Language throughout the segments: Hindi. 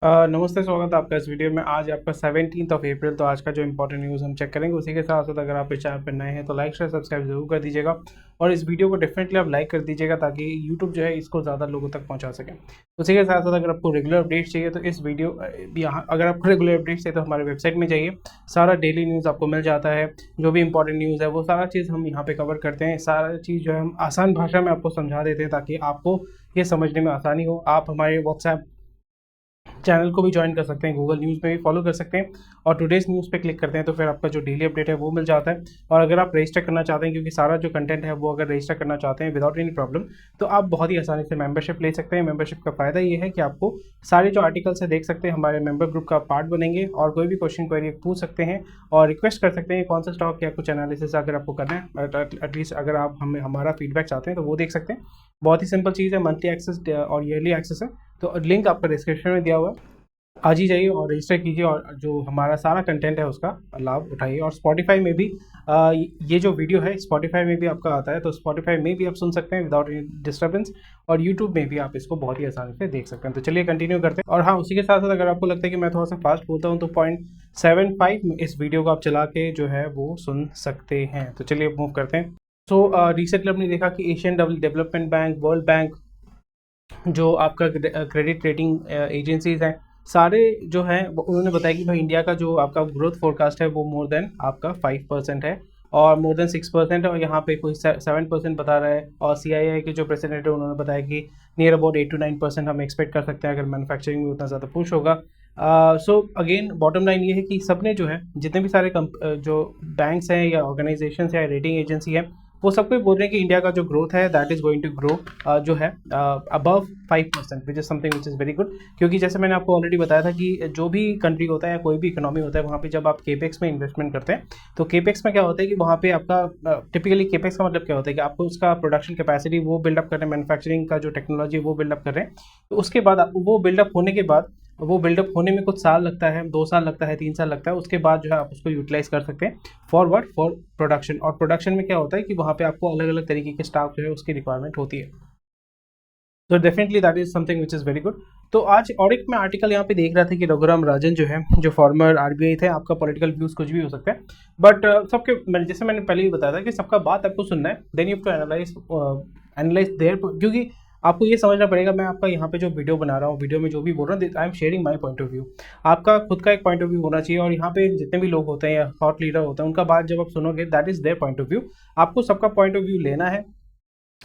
नमस्ते, स्वागत है आपका इस वीडियो में। आज आपका 17 अप्रैल। तो आज का जो इंपॉर्टेंट न्यूज़ हम चेक करेंगे, उसी के साथ साथ अगर आप इस चैनल पर नए हैं तो लाइक शेयर सब्सक्राइब जरूर कर दीजिएगा और इस वीडियो को डेफिनेटली आप लाइक कर दीजिएगा ताकि यूट्यूब जो है इसको ज़्यादा लोगों तक पहुंचा सके। उसी के साथ साथ अगर आपको रेगुलर अपडेट्स चाहिए तो इस वीडियो यहाँ अगर आपको रेगुलर अपडेट्स चाहिए तो हमारे वेबसाइट में जाइए, सारा डेली न्यूज़ आपको मिल जाता है। जो भी इंपॉर्टेंट न्यूज़ है वो सारा चीज़ हम यहाँ पे कवर करते हैं। सारा चीज़ जो है हम आसान भाषा में आपको समझा देते हैं ताकि आपको ये समझने में आसानी हो। आप हमारे व्हाट्सएप चैनल को भी ज्वाइन कर सकते हैं, गूगल न्यूज़ में भी फॉलो कर सकते हैं और टुडेज न्यूज़ पे क्लिक करते हैं तो फिर आपका जो डेली अपडेट है वो मिल जाता है। और अगर आप रजिस्टर करना चाहते हैं, क्योंकि सारा जो कंटेंट है वो अगर रजिस्टर करना चाहते हैं विदाउट एनी प्रॉब्लम, तो आप बहुत ही आसानी से मेंबरशिप ले सकते हैं। मेंबरशिप का फ़ायदा ये है कि आपको सारे जो आर्टिकल्स है देख सकते हैं, हमारे मेंबर ग्रुप का पार्ट बनेंगे और कोई भी क्वेश्चन क्वेरी पूछ सकते हैं और रिक्वेस्ट कर सकते हैं कौन सा स्टॉक या कुछ एनालिसिस अगर आपको करना है, एटलीस्ट अगर आप हमारा फीडबैक चाहते हैं तो वो देख सकते हैं। बहुत ही सिंपल चीज़ है, मंथली एक्सेस और ईयरली एक्सेस है। तो लिंक आपका डिस्क्रिप्शन में दिया हुआ है, आज ही जाइए और रजिस्टर कीजिए और जो हमारा सारा कंटेंट है उसका लाभ उठाइए। और स्पॉटिफाई में भी ये जो वीडियो है स्पॉटिफाई में भी आपका आता है, तो स्पॉटिफाई में भी आप सुन सकते हैं विदाउट एनी डिस्टर्बेंस और यूट्यूब में भी आप इसको बहुत ही आसानी से देख सकते हैं। तो चलिए कंटिन्यू करते हैं। और हाँ, उसी के साथ साथ अगर आपको लगता है कि मैं थोड़ा सा फास्ट बोलता हूँ तो 0.75 में इस वीडियो को आप चला के जो है वो सुन सकते हैं। तो चलिए मूव करते हैं। सो रिसेंटली हमने देखा कि Asian development bank, world bank, जो आपका क्रेडिट रेटिंग एजेंसीज हैं, सारे जो हैं उन्होंने बताया कि भाई इंडिया का जो आपका ग्रोथ फोरकास्ट है वो मोर देन आपका 5% है और मोर देन 6% है और यहाँ पे कोई 7% बता रहा है। और CII के जो प्रेसिडेंट है उन्होंने बताया कि नियर अबाउट 8 to 9% हम एक्सपेक्ट कर सकते हैं अगर मैन्युफैक्चरिंग में उतना ज़्यादा पुश होगा। सो अगेन बॉटम लाइन ये है कि सबने जो है जितने भी सारे जो बैंक्स हैं या ऑर्गेनाइजेशन या रेटिंग एजेंसी है वो सब कोई बोल रहे हैं कि इंडिया का जो ग्रोथ है that is going to grow जो है above 5%, which is something which is very good. क्योंकि जैसे मैंने आपको ऑलरेडी बताया था कि जो भी कंट्री होता है या कोई भी इकोनॉमी होता है वहाँ पे जब आप केपेक्स में इन्वेस्टमेंट करते हैं तो केपेक्स में क्या होता है कि वहाँ पे आपका टिपिकली केपेक्स का मतलब क्या होता है कि आपको उसका प्रोडक्शन कैपेसिटी वो बिल्डअप कर रहे हैं, मैन्युफैक्चरिंग का जो टेक्नोलॉजी वो बिल्डअप कर रहे हैं। तो उसके बाद वो बिल्डअप होने के बाद वो बिल्डअप होने में कुछ साल लगता है, 2 साल लगता है, 3 साल लगता है, उसके बाद जो है आप उसको यूटिलाइज कर सकते हैं फॉर प्रोडक्शन। और प्रोडक्शन में क्या होता है कि वहाँ पे आपको अलग अलग तरीके के स्टाफ जो है उसकी रिक्वायरमेंट होती है। तो definitely that is something which is very good. तो आज और एक मैं आर्टिकल यहाँ पे देख रहा था कि रघुराम राजन जो है, जो फॉर्मर RBI थे, आपका पॉलिटिकल व्यूज कुछ भी हो सकता है बट सबके जैसे मैंने पहले ही बताया था कि सबका बात आपको सुनना है, then you to analyse there, क्योंकि आपको ये समझना पड़ेगा। मैं आपका यहाँ पे जो वीडियो बना रहा हूँ, वीडियो में जो भी बोल रहा हूँ, I am sharing my point of view. आपका खुद का एक पॉइंट ऑफ व्यू होना चाहिए और यहाँ पे जितने भी लोग होते हैं या थॉट लीडर होते हैं उनका बात जब आप सुनोगे that is their point of view. आपको सबका पॉइंट ऑफ व्यू लेना है,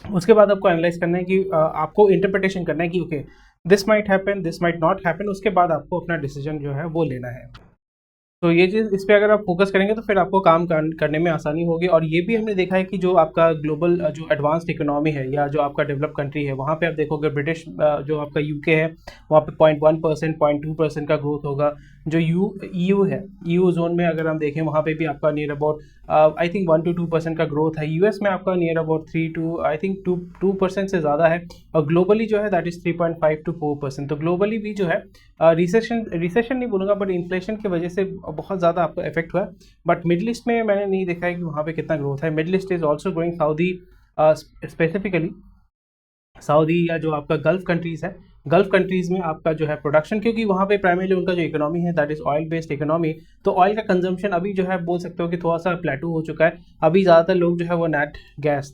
उसके बाद आपको एनालाइज करना है कि आपको इंटरप्रिटेशन करना है कि okay this might happen, this might not happen, उसके बाद आपको अपना डिसीजन जो है वो लेना है। तो ये चीज़, इस पे अगर आप फोकस करेंगे तो फिर आपको काम करने में आसानी होगी। और ये भी हमने देखा है कि जो आपका ग्लोबल जो एडवांस्ड इकोनॉमी है या जो आपका डेवलप कंट्री है वहाँ पे आप देखोगे ब्रिटिश जो आपका UK है वहाँ पे 0.1%, 0.2% का ग्रोथ होगा। जो EU है, EU जोन में अगर हम देखें वहाँ पे भी आपका near about I think 1 to 2% का ग्रोथ है। US में आपका near about 3 to I think 2% से ज़्यादा है और ग्लोबली जो है दैट इज़ 3.5 to 4%। तो ग्लोबली भी जो है रिसेशन नहीं बोलूँगा बट इन्फ्लेशन की वजह से बहुत ज़्यादा आपको इफेक्ट हुआ है। बट मिडिल ईस्ट में मैंने नहीं देखा है कि वहाँ पे कितना ग्रोथ है। Middle east is also growing, Saudi specifically Saudi या जो आपका गल्फ कंट्रीज़ है, गल्फ कंट्रीज़ में आपका जो है प्रोडक्शन, क्योंकि वहाँ पे प्राइमरीली उनका जो इकोनॉमी है that is oil based economy, तो ऑयल का कंजम्पशन अभी जो है बोल सकते हो कि थोड़ा सा प्लेटू हो चुका है। अभी ज़्यादातर लोग जो है वो नैट गैस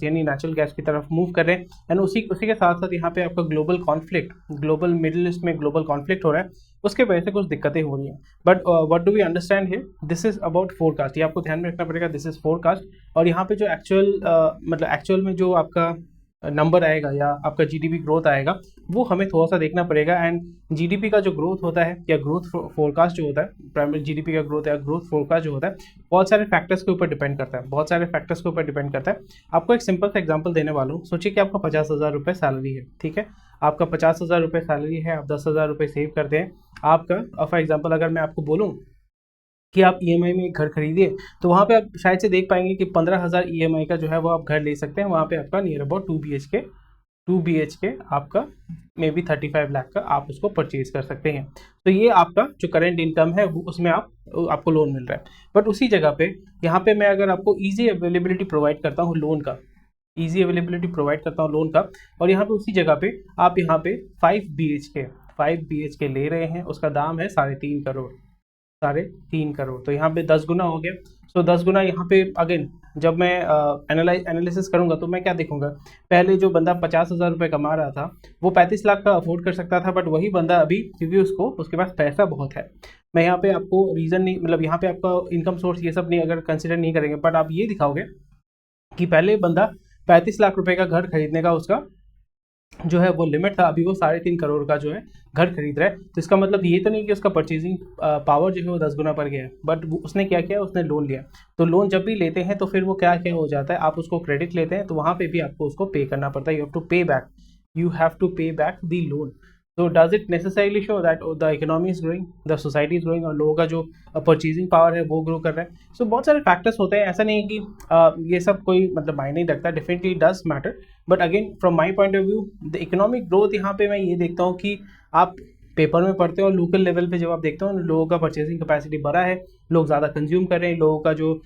यानी नेचुरल गैस की तरफ मूव कर रहे हैं। एंड उसी के साथ साथ यहाँ पे आपका ग्लोबल मिडिल ईस्ट में ग्लोबल कॉन्फ्लिक्ट हो रहा है, उसके वजह से कुछ दिक्कतें हो रही हैं। But what do we understand here, this is about forecast, ये आपको ध्यान में रखना पड़ेगा, दिस इज़ फोरकास्ट। और यहाँ पे जो एक्चुअल में जो आपका नंबर आएगा या आपका GDP ग्रोथ आएगा वो हमें थोड़ा सा देखना पड़ेगा। एंड GDP का जो ग्रोथ होता है या ग्रोथ फोरकास्ट जो होता है, प्राइमरी GDP का ग्रोथ या ग्रोथ फोरकास्ट जो होता है, बहुत सारे फैक्टर्स के ऊपर डिपेंड करता है। आपको एक सिंपल सा एग्जांपल देने वाला हूँ। सोचिए कि आपका 50,000 रुपये सैलरी है, ठीक है, आपका 50,000 रुपये सैलरी है, आप 10,000 रुपये सेव करते हैं। आपका फॉर एग्जाम्पल अगर मैं आपको बोलूँ कि आप EMI में एक घर खरीदिए तो वहाँ पे आप शायद से देख पाएंगे कि 15,000 EMI का जो है वो आप घर ले सकते हैं। वहाँ पे आपका नियर अबाउट 2 BHK आपका मे बी 35 लाख का आप उसको परचेज कर सकते हैं। तो ये आपका जो करंट इनकम है उसमें आपको लोन मिल रहा है। बट उसी जगह पे यहाँ पे मैं अगर आपको ईजी अवेलेबिलिटी प्रोवाइड करता हूँ लोन का, और यहाँ पे उसी जगह पे आप यहाँ पे 5 BHK ले रहे हैं उसका दाम है 3.5 करोड़, 3.5 करोड़। तो यहाँ पे 10 गुना हो गया। सो 10 गुना यहाँ पे अगेन जब मैं एनालिसिस करूँगा तो मैं क्या देखूंगा, पहले जो बंदा 50,000 रुपये कमा रहा था वो 35 लाख का अफोर्ड कर सकता था, बट वही बंदा अभी क्योंकि उसके पास पैसा बहुत है, मैं यहाँ पे आपको रीज़न नहीं, मतलब यहाँ पे आपका इनकम सोर्स ये सब नहीं अगर कंसिडर नहीं करेंगे, बट आप ये दिखाओगे कि पहले बंदा 35 लाख रुपए का घर खरीदने का उसका जो है वो लिमिट था, अभी वो 3.5 करोड़ का जो है घर खरीद रहा है। तो इसका मतलब ये तो नहीं कि उसका परचेजिंग पावर जो है वो 10 गुना पर गया है, बट उसने क्या किया, उसने लोन लिया। तो लोन जब भी लेते हैं तो फिर वो क्या क्या हो जाता है, आप उसको क्रेडिट लेते हैं तो वहाँ पे भी आपको उसको पे करना पड़ता है, यू हैव टू पे बैक, यू हैव टू पे बैक द लोन। तो does it necessarily show that the economy is growing, the society is growing, और लोगों का जो परचेजिंग पावर है वो ग्रो कर रहा है। सो बहुत सारे फैक्टर्स होते हैं, ऐसा नहीं है कि ये सब कोई मतलब मायने नहीं रखता, definitely does matter, but again from my point of view the economic growth यहाँ पे मैं ये देखता हूँ कि आप पेपर में पढ़ते हो और लोकल लेवल पे जब आप देखते हो लोगों का परचेसिंग कैपेसिटी बढ़ा है, लोग ज़्यादा कंज्यूम कर रहे हैं, लोगों का जो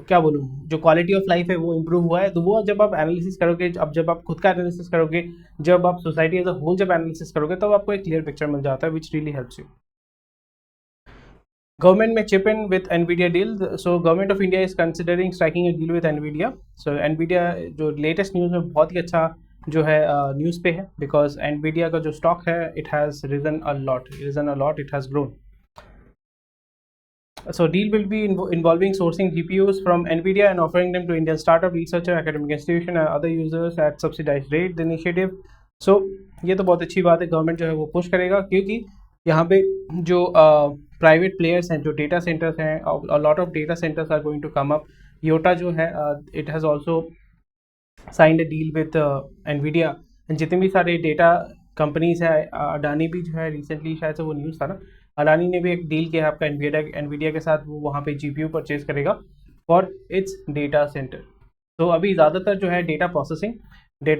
क्या बोलूँ जो क्वालिटी ऑफ लाइफ है वो इम्प्रूव हुआ है। तो वो जब आप एनालिसिस करोगे, अब जब आप खुद का एनालिसिस करोगे, जब आप सोसाइटी एज अ होल जब एनालिसिस करोगे तब आपको एक क्लियर पिक्चर मिल जाता है which really helps you. Government may chip in with Nvidia deal. So government of India is considering striking a deal with Nvidia. So Nvidia जो latest news में बहुत ही अच्छा जो है न्यूज़ पे है, because Nvidia का जो स्टॉक है it has risen a lot, it has grown. So deal will be involving sourcing GPUs from Nvidia and offering them to Indian startup, researcher, academic institution and other users at subsidized rate. The initiative. So ये तो बहुत अच्छी बात है, गवर्नमेंट जो है वो पुश करेगा क्योंकि यहाँ पे जो प्राइवेट प्लेयर्स हैं, जो डेटा सेंटर्स हैं, lot of data centres are going to come up. Yotta जो है it has also signed a deal with Nvidia. जितने भी सारे डेटा कंपनीज है, अडानी भी जो है रिसेंटली शायद से वो न्यूज़ था ना, अडानी ने भी एक डील किया है आपका एनवीडिया के साथ, वो वहाँ पे जीपीयू परचेज करेगा फॉर इट्स डेटा सेंटर। तो अभी ज़्यादातर जो है डेटा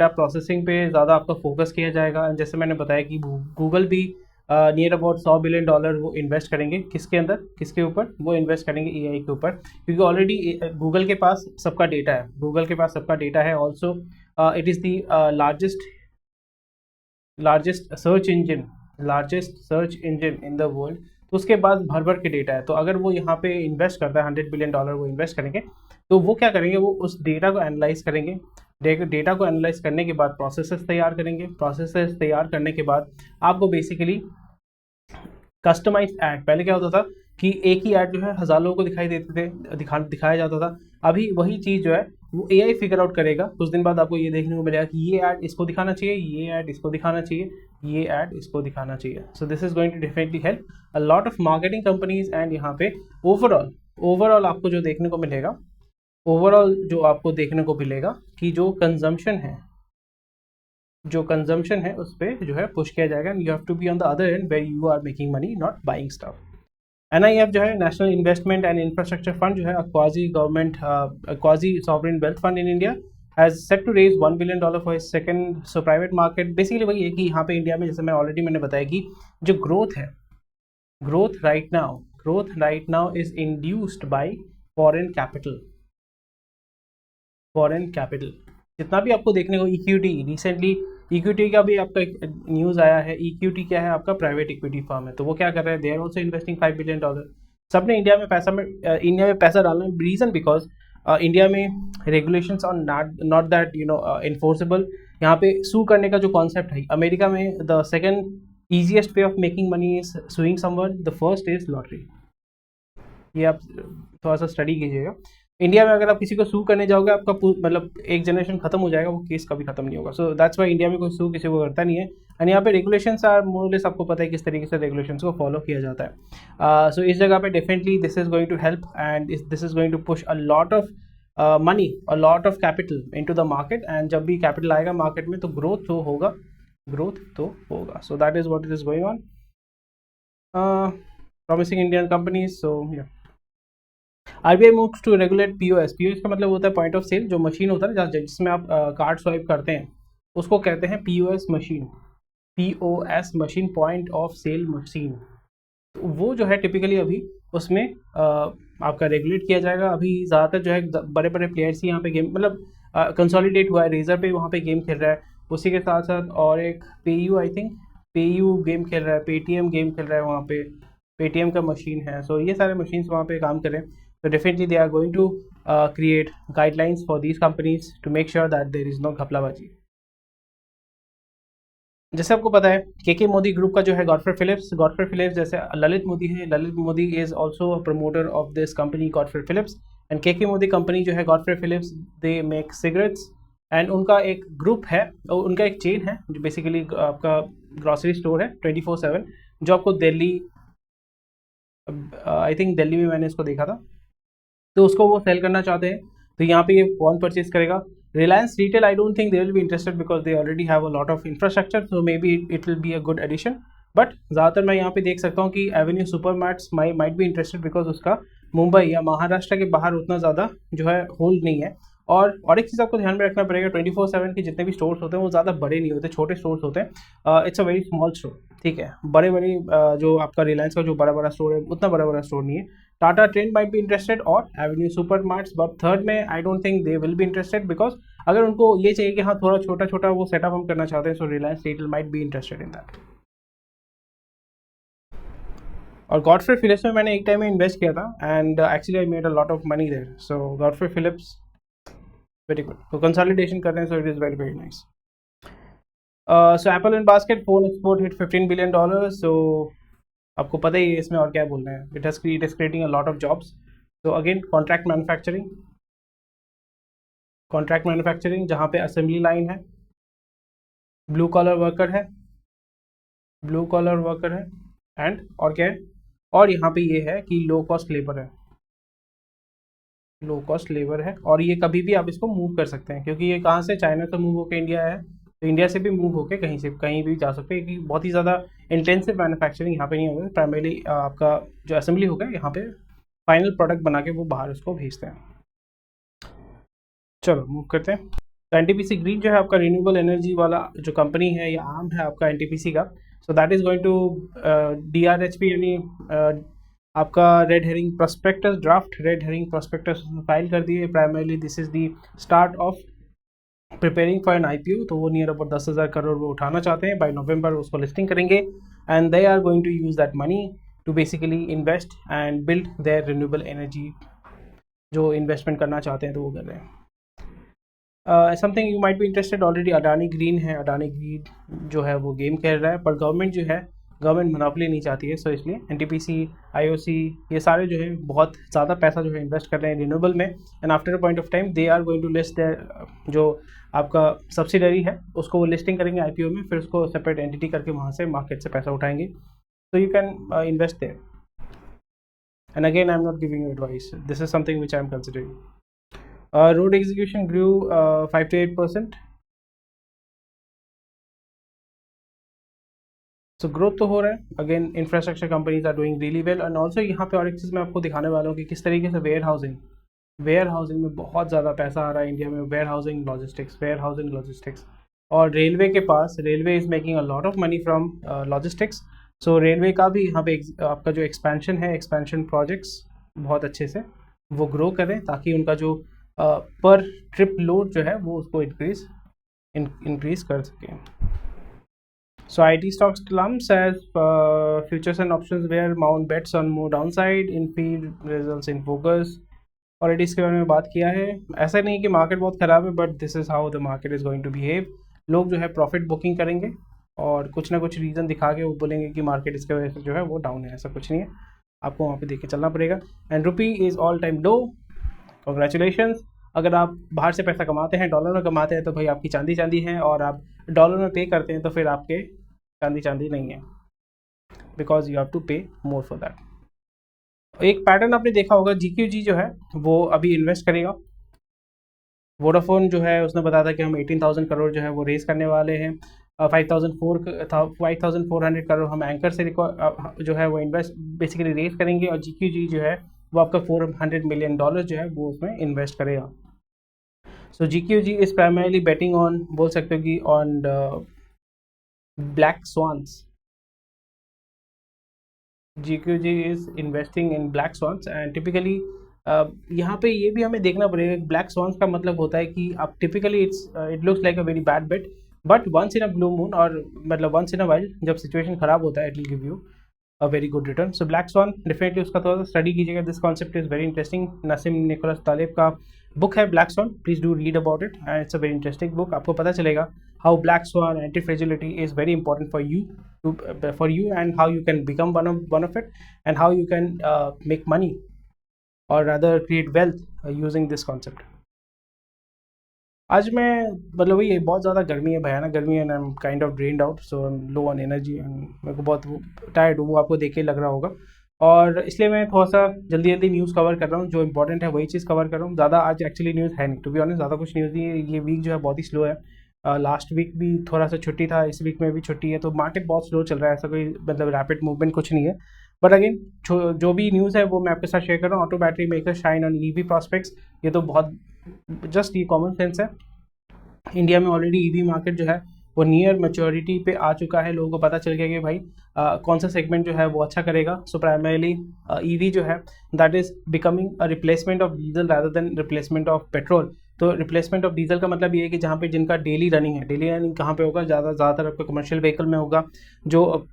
प्रोसेसिंग पे ज़्यादा आपका फोकस किया जाएगा। जैसे मैंने बताया कि गूगल भी नियर अबाउट $100 बिलियन वो इन्वेस्ट करेंगे, किसके अंदर, किसके ऊपर, वो इन्वेस्ट करेंगे एआई के ऊपर, क्योंकि ऑलरेडी गूगल के पास सबका डेटा है। Also it is the largest search engine in the world. तो उसके बाद भर के डेटा है, तो अगर वो यहाँ पे इन्वेस्ट करता है $100 बिलियन वो इन्वेस्ट करेंगे, तो वो क्या करेंगे, वो उस डेटा को एनालाइज करेंगे। डेटा को एनालाइज करने के बाद प्रोसेसेस तैयार करेंगे, प्रोसेसेस तैयार करने के बाद आपको बेसिकली कस्टमाइज्ड ऐड, पहले क्या होता था कि एक ही ऐड जो है 1000 लोगों को दिखाया जाता था, अभी वही चीज़ जो है वो एआई फिगर आउट करेगा। कुछ दिन बाद आपको ये देखने को मिलेगा कि ये ऐड इसको दिखाना चाहिए, ये ऐड इसको दिखाना चाहिए, ये ऐड इसको दिखाना चाहिए। So this is going to definitely help a lot of marketing companies. And यहाँ पे ओवरऑल आपको जो देखने को मिलेगा कि जो कंजम्पशन है उस पर जो है पुश किया जाएगा। You have to be on the other end where you are making money, not buying stuff. NIF जो है National Investment and Infrastructure Fund जो है quasi sovereign wealth fund in India has set to raise $1 billion for his second. So private market basically वही है कि यहाँ पे इंडिया में जैसे मैंने बताया कि जो growth right now is induced by foreign capital. जितना भी आपको देखने को रिसेंटली इक्विटी का भी आपका एक न्यूज़ आया है। इक्विटी क्या है, आपका प्राइवेट इक्विटी फर्म है, तो वो क्या कर रहे हैं, they are also investing $5 billion. सबने इंडिया में पैसा डालना है, रीज़न बिकॉज इंडिया में regulations are not that enforceable. यहाँ पे सू करने का जो कॉन्सेप्ट है, अमेरिका में the second easiest way of making money is sewing someone, the first is lottery. ये आप थोड़ा सा स्टडी कीजिएगा। इंडिया में अगर आप किसी को सू करने जाओगे, आपका मतलब एक जनरेशन खत्म हो जाएगा, वो केस कभी खत्म नहीं होगा। सो दैट्स वाई इंडिया में कोई सू किसी को करता नहीं है। एंड यहाँ पे रेगुलेशंस आर मोरलेस, आपको पता है किस तरीके से रेगुलेशंस को फॉलो किया जाता है। सो इस जगह पे definitely this is going to help and this is going to push a lot of money, a lot of capital into the market. And जब भी कैपिटल आएगा मार्केट में तो ग्रोथ तो होगा। So that is what it is going on. Promising Indian companies. So RBI moves to regulate POS का मतलब होता है पॉइंट ऑफ सेल, जो मशीन होता है ना जिसमें आप कार्ड स्वाइप करते हैं, उसको कहते हैं POS machine, point of sale machine. तो वो जो है टिपिकली अभी उसमें आपका रेगुलेट किया जाएगा। अभी ज़्यादातर जो है बड़े बड़े प्लेयर्स ही यहाँ पे गेम मतलब कंसोलिडेट हुआ है, रेजर पे वहाँ पे गेम खेल रहा है। उसी के साथ साथ और एक PayU I think PayU game खेल रहा है, पेटीएम गेम खेल रहा है वहाँ पे, पेटीएम का मशीन है। सो ये सारे मशीन्स वहाँ पे काम करें, तो definitely they are going to create guidelines for these companies to make sure that there is no घपलाबाजी। जैसे आपको पता है के मोदी ग्रुप का जो है गॉडफ्रे फिलिप्स जैसे ललित मोदी है, Lalit Modi is also a promoter of this company Godfrey Phillips, and के मोदी कंपनी जो है Godfrey Phillips, they make cigarettes, and उनका एक ग्रुप है, उनका एक चेन है जो बेसिकली आपका ग्रॉसरी स्टोर है 24/7, जो आपको दिल्ली, आई थिंक दिल्ली में मैंने इसको देखा था, तो उसको वो सेल करना चाहते हैं। तो यहाँ पे ये कौन परचेज करेगा? Reliance Retail, I don't think they will be interested because they already have a lot of infrastructure, so maybe it will be a good addition. But ज़्यादातर मैं यहाँ पे देख सकता हूँ कि Avenue Supermarts might be interested because उसका मुंबई या महाराष्ट्र के बाहर उतना ज़्यादा जो है होल्ड नहीं है। और एक चीज़ आपको ध्यान में रखना पड़ेगा, 24/7 के जितने भी स्टोर्स होते हैं वो ज़्यादा बड़े नहीं होते, छोटे स्टोर्स होते हैं। It's a very small store, ठीक है। बड़े जो आपका रिलायंस का जो बड़ा बड़ा स्टोर है उतना बड़ा स्टोर नहीं है। Tata Trent might be interested और Avenue Supermarts, but third में I don't think they will be interested because अगर उनको ये चाहिए कि हाँ थोड़ा छोटा छोटा वो सेटअप हम करना चाहते हैं, so Reliance retail might be interested in that. और गॉडफ्रे फिलिप्स में मैंने एक टाइम में इन्वेस्ट किया था, and actually I made a lot of money there, so Godfrey Phillips very good. तो कंसोलिडेशन कर रहे हैं, so it is very very nice. So Apple in basket phone export hit $15 billion, so आपको पता ही है इसमें और क्या बोलना है, it is creating a lot of jobs. So again contract manufacturing जहाँ पे असेंबली लाइन है, ब्लू कॉलर वर्कर है, एंड और क्या है, और यहाँ पे ये है कि लो कॉस्ट लेबर है, और ये कभी भी आप इसको मूव कर सकते हैं, क्योंकि ये कहाँ से, चाइना से मूव होकर इंडिया है, तो इंडिया से भी मूव होकर कहीं भी जा सकते हैं, क्योंकि बहुत ही ज़्यादा इंटेंसिव मैन्युफैक्चरिंग यहाँ पे नहीं होगा। प्राइमरीली आपका जो असेंबली होगा यहाँ पे फाइनल प्रोडक्ट बना के वो बाहर उसको भेजते हैं। चलो मूव करते हैं। तो एनटीपीसी ग्रीन जो है आपका रिन्यूएबल एनर्जी वाला जो कंपनी है या आर्म है आपका एनटीपीसी का, so that is going to DRHP यानी आपका draft red herring prospectus file कर दिए। Primarily this is the start of preparing for an IPO, तो वो नियर अबाउट 10,000 करोड़ वो उठाना चाहते हैं, बाय नवंबर उसको लिस्टिंग करेंगे, and they are going to use that money to basically invest and build their renewable energy, जो इन्वेस्टमेंट करना चाहते हैं तो वो कर रहे हैं। Something you might be interested, already Adani Green जो है वो गेम खेल रहा है, पर गवर्नमेंट मोनोपोली नहीं चाहती है, सो इसलिए एनटीपीसी, IOC ये सारे जो है बहुत ज़्यादा पैसा जो है इन्वेस्ट कर रहे हैं रिन्यूएबल में, and after a point of time they are going to list their जो आपका सब्सिडरी है उसको वो लिस्टिंग करेंगे IPO में, फिर उसको सेपरेट एंटिटी करके वहाँ से मार्केट से पैसा उठाएंगे, तो you can invest there. And again I am not giving you advice, this is something which I am considering. Road execution grew 5 to 8%, so growth तो हो रहा है। Again infrastructure companies are doing really well, and also यहाँ पे और एक चीज़ मैं आपको दिखाने वाला हूँ कि किस तरीके से वेयर हाउसिंग में बहुत ज़्यादा पैसा आ रहा है इंडिया में, वेयर हाउसिंग लॉजिस्टिक्स, और रेलवे के पास, railway is making a lot of money from logistics, so railway का भी यहाँ पे आपका जो एक्सपेंशन प्रोजेक्ट्स बहुत अच्छे से वो ग्रो करें, ताकि उनका जो पर ट्रिप लोड जो है वो उसको इंक्रीज कर सकें। So IT stocks slumps as futures and options where Mount bets on more downside in field results in focus. Already इसके बारे में बात किया है। ऐसा नहीं कि मार्केट बहुत ख़राब है, but this is how the market is going to behave. लोग जो है प्रॉफिट बुकिंग करेंगे और कुछ ना कुछ रीज़न दिखा के वो बोलेंगे कि मार्केट इसके वजह से जो है वो डाउन है, ऐसा कुछ नहीं है, आपको वहाँ पे देख के चलना पड़ेगा। And rupee is all time low, congratulations. अगर आप बाहर से पैसा कमाते हैं, डॉलर में कमाते हैं, तो भाई आपकी चांदी है, और आप डॉलर में पे करते हैं तो फिर आपके चांदी नहीं है, बिकॉज यू हैव टू पे मोर फॉर दैट। एक पैटर्न आपने देखा होगा, GQG जो है वो अभी इन्वेस्ट करेगा। वोडाफोन जो है उसने बताया था कि हम 18,000 करोड़ जो है वो रेज करने वाले हैं, 5,400 करोड़ हम एंकर से जो है वो इन्वेस्ट बेसिकली रेज करेंगे, और GQG जो है वो आपका $400 मिलियन जो है वो उसमें इन्वेस्ट करेगा। So GQG is primarily betting on, बोल सकते हो कि on black swans. GQG is investing in black swans, and typically यहाँ पे ये भी हमें देखना पड़ेगा, ब्लैक स्वान्स का मतलब होता है कि आप typically it looks like a very bad bet, but once in a blue moon, और मतलब वंस इन अ वाइल जब सिचुएशन खराब होता है, it will give you a very good return. So black swan definitely उसका थोड़ा सा स्टडी कीजिएगा. This concept is very interesting. Nassim Nicholas Taleb का बुक है black swan. Please do read about it and it's a very interesting book. आपको पता चलेगा how black swan anti fragility is very important for you and how you can become one of it and how you can make money और rather create wealth using this concept. आज मैं मतलब वही बहुत ज़्यादा गर्मी है, भयानक गर्मी है, and I am kind of drained out, so I am low on energy and मेरे को बहुत टायर्ड हूँ, वो आपको देख के लग रहा होगा. और इसलिए मैं थोड़ा सा जल्दी जल्दी न्यूज़ कवर कर रहा हूँ. जो इंपॉर्टेंट है वही चीज़ कवर कर रहा हूँ. ज़्यादा आज एक्चुअली न्यूज़ है नहीं, टू बी ऑनेस्ट. ज़्यादा कुछ न्यूज़ नहीं है. ये वीक जो है बहुत ही स्लो है. लास्ट वीक भी थोड़ा सा छुट्टी था, इस वीक में भी छुट्टी है, तो मार्केट बहुत स्लो चल रहा है. ऐसा कोई मतलब रैपिड मूवमेंट कुछ नहीं है. बट अगेन जो भी न्यूज़ है वो मैं आपके साथ शेयर कर रहा हूँ. Auto battery maker shine on EV prospects. ये तो बहुत जस्ट ये कॉमन सेंस है. इंडिया में ऑलरेडी ईवी मार्केट जो है वो नियर मैच्योरिटी पे आ चुका है. लोगों को पता चल गया कि भाई कौन सा सेगमेंट जो है वो अच्छा करेगा. सो प्राइमरीली ईवी जो है that is becoming a replacement of diesel rather than replacement of petrol. तो रिप्लेसमेंट ऑफ डीजल का मतलब ये है कि जहाँ पे जिनका डेली रनिंग है, डेली रनिंग कहाँ पे होगा, ज़्यादातर आपका कमर्शियल व्हीकल में होगा, जो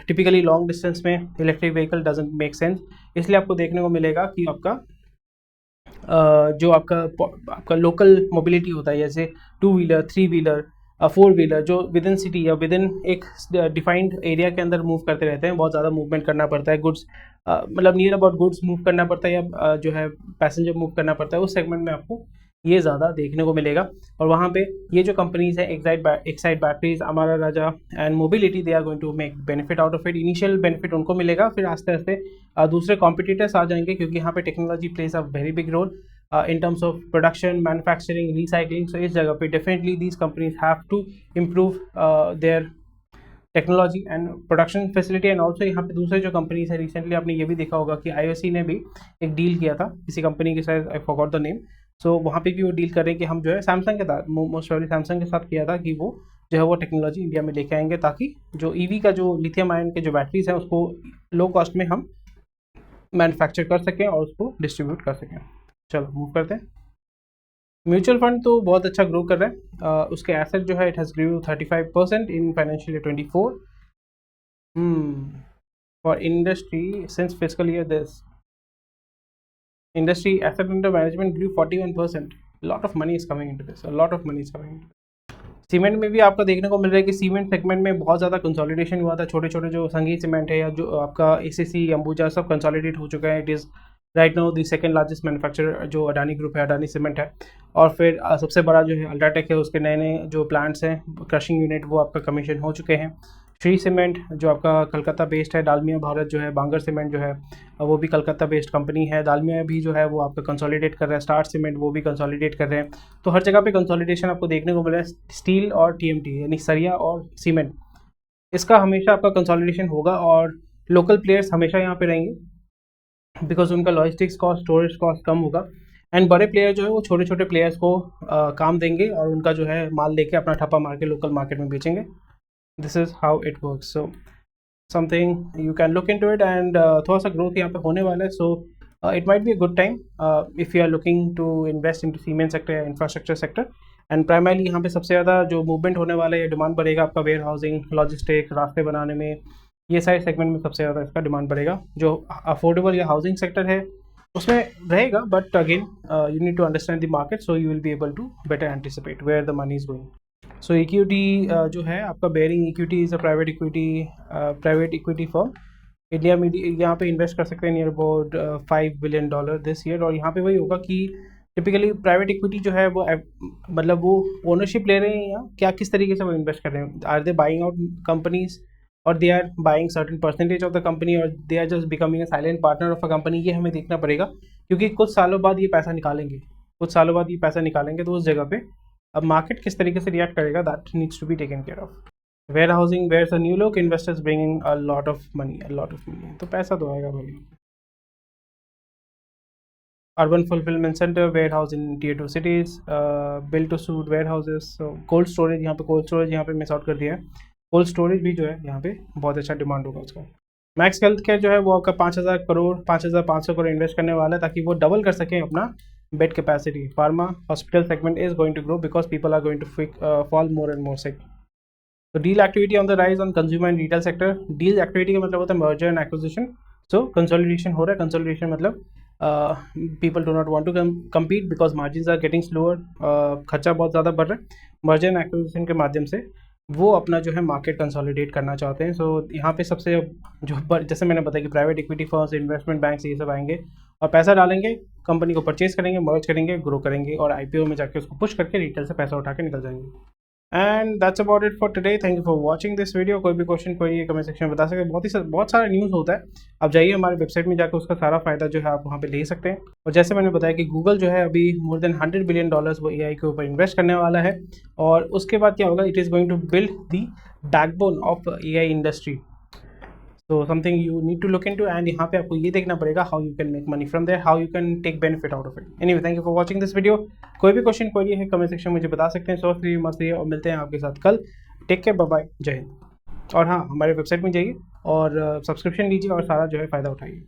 टिपिकली लॉन्ग डिस्टेंस में electric vehicle doesn't make sense. इसलिए आपको देखने को मिलेगा कि आपका जो आपका लोकल मोबिलिटी होता है, जैसे 2 व्हीलर, 3 व्हीलर, 4 व्हीलर, जो विद इन सिटी या विद इन एक डिफाइंड एरिया के अंदर मूव करते रहते हैं. बहुत ज़्यादा मूवमेंट करना पड़ता है, गुड्स मतलब नियर अबाउट गुड्स मूव करना पड़ता है, या जो है पैसेंजर मूव करना पड़ता है. उस सेगमेंट में आपको ये ज़्यादा देखने को मिलेगा. और वहाँ पे ये जो कंपनीज है, Exide batteries, Amara Raja and mobility, they are going to make benefit out of it. Initial benefit उनको मिलेगा, फिर आस्ते आस्ते दूसरे कॉम्पिटिटर्स आ जाएंगे, क्योंकि यहाँ पे technology plays a very big role in terms of production, manufacturing, recycling. So इस जगह पे definitely these companies have to improve their technology and production facility. And also यहाँ पे दूसरे जो कंपनीज है, रिसेंटली आपने ये भी देखा होगा कि IOC ने भी एक डील किया था किसी कंपनी के साथ, आई फॉरगॉट द नेम. सो वहाँ पे भी वो डील कर रहे हैं कि हम जो है सैमसंग के साथ, मोस्ट प्रोबेबली सैमसंग के साथ किया था, कि वो जो है वो टेक्नोलॉजी इंडिया में लेके आएंगे, ताकि जो ईवी का जो लिथियम आयन के जो बैटरीज हैं उसको लो कॉस्ट में हम मैन्युफैक्चर कर सकें और उसको डिस्ट्रीब्यूट कर सकें. चलो मूव करते हैं. म्यूचुअल फंड तो बहुत अच्छा ग्रो कर रहा है. उसके एसेट जो है it has grew 35% in financial year 24. For industry since physical year this industry asset under management grew 41%. Lot of money is coming into this, lot of money is coming. Cement में भी आपका देखने को मिल रहा है कि सीमेंट सेगमेंट में बहुत ज़्यादा कंसोलिडेशन हुआ था. छोटे छोटे जो संघी सीमेंट है या जो आपका ACC, अंबुजा, सब कंसोलिडेट हो चुका है. It is right now the second largest manufacturer जो अडानी ग्रुप है, अडानी सीमेंट है. और फिर सबसे बड़ा जो है अल्ट्राटेक है, उसके नए नए जो प्लांट्स हैं, क्रशिंग यूनिट, वो आपका कमीशन हो चुके हैं. श्री सीमेंट जो आपका कलकत्ता बेस्ड है, डालमिया भारत जो है, बांगर सीमेंट जो है वो भी कलकत्ता बेस्ड कंपनी है. डालमिया भी जो है वो आपका कंसोलिडेट कर रहा है. स्टार सीमेंट वो भी कंसोलिडेट कर रहे हैं. तो हर जगह पे कंसोलिडेशन आपको देखने को मिल रहा है. स्टील और TMT यानी सरिया और सीमेंट, इसका हमेशा आपका कंसोलिडेशन होगा, और लोकल प्लेयर्स हमेशा यहाँ पे रहेंगे बिकॉज उनका लॉजिस्टिक्स कॉस्ट, स्टोरेज कॉस्ट कम होगा. एंड बड़े प्लेयर जो है वो छोटे छोटे प्लेयर्स को काम देंगे और उनका जो है माल लेके अपना ठप्पा मार के लोकल मार्केट में बेचेंगे. This is how it works. So something you can look into it. And थोड़ा सा ग्रोथ यहाँ पे होने वाला है. So it might be a good time if you are looking to invest in to cement sector या इंफ्रास्ट्रक्चर सेक्टर. एंड प्राइमरली यहाँ पे सबसे ज़्यादा जो मूवमेंट होने वाला है, डिमांड बढ़ेगा आपका वेयर हाउसिंग, लॉजिस्टिक, रास्ते बनाने में. ये सारे सेगमेंट में सबसे ज़्यादा इसका डिमांड बढ़ेगा. जो अफोर्डेबल या हाउसिंग सेक्टर है उसमें रहेगा, but again you need to understand the market, so you will be able to better anticipate where the money is going. So equity जो है आपका bearing equity is a private equity firm. India में यहाँ पे इन्वेस्ट कर सकते हैं near about $5 billion this year. और यहाँ पे वही होगा कि टिपिकली प्राइवेट इक्विटी जो है वो मतलब वो ओनरशिप ले रहे हैं या क्या, किस तरीके से वो इन्वेस्ट कर रहे हैं. Are they buying out companies और they are buying certain percentage of the company, और they are just becoming a silent partner of a company. ये हमें देखना पड़ेगा, क्योंकि कुछ सालों बाद ये पैसा निकालेंगे. तो उस जगह पे अब मार्केट किस तरीके से रिएक्ट करेगा, that needs to be taken care of. Warehousing, where a new look, investors bringing a lot of money. तो पैसा तो आएगा भाई. Urban fulfillment center, warehouse in tier 2 cities, build to suit warehouses. So cold storage, यहाँ पे मिस आउट कर दिया है. कोल्ड स्टोरेज भी जो है यहाँ पे बहुत अच्छा डिमांड होगा उसका. मैक्स हेल्थ केयर जो है वो आपका 5,500 करोड़ इन्वेस्ट करने वाला है, ताकि वो डबल कर सकें अपना bed capacity. Pharma hospital segment is going to grow because people are going to fall more and more sick. तो deal activity on the rise on consumer and retail sector. Deal activity का मतलब होता है merger and acquisition. So consolidation हो रहा है। कंसोलिडेशन मतलब people do not want to compete because margin are getting slower, खर्चा बहुत ज़्यादा बढ़ रहा है। मर्जर एंड एक्विजिशन के माध्यम से वो अपना जो है मार्केट कंसोलिडेट करना चाहते हैं। सो यहाँ पे सबसे जैसे मैंने बताया कि private equity firms, investment banks ये सब आएंगे और पैसा डालेंगे, कंपनी को परचेज करेंगे, मर्ज करेंगे, ग्रो करेंगे और आईपीओ में जाके उसको पुश करके रिटेल से पैसा उठा के निकल जाएंगे। And that's about it for today. Thank you for watching this video. कोई भी क्वेश्चन कोई कमेंट सेक्शन में बता सकते हैं। बहुत सारा न्यूज़ होता है। आप जाइए हमारे वेबसाइट में जाकर उसका सारा फायदा जो है आप वहाँ पे ले सकते हैं। और जैसे मैंने बताया कि गूगल जो है अभी मोर देन $100 बिलियन वो एआई के ऊपर इन्वेस्ट करने वाला है। और उसके बाद क्या होगा, it is going to build the backbone of AI industry. तो something you need to look into. And यहाँ पे आपको ये देखना पड़ेगा how you can make money from there, how you can take benefit out of it. Anyway, thank you for watching this video. कोई भी क्वेश्चन कोई है कमेंट सेक्शन में मुझे बता सकते हैं। सोच लीजिए मत रहिए और मिलते हैं आपके साथ कल। टेक केयर, बाय बाय, जय हिंद। और हाँ, हमारे वेबसाइट में जाइए और सब्सक्रिप्शन लीजिए और सारा जो है फ़ायदा उठाइए।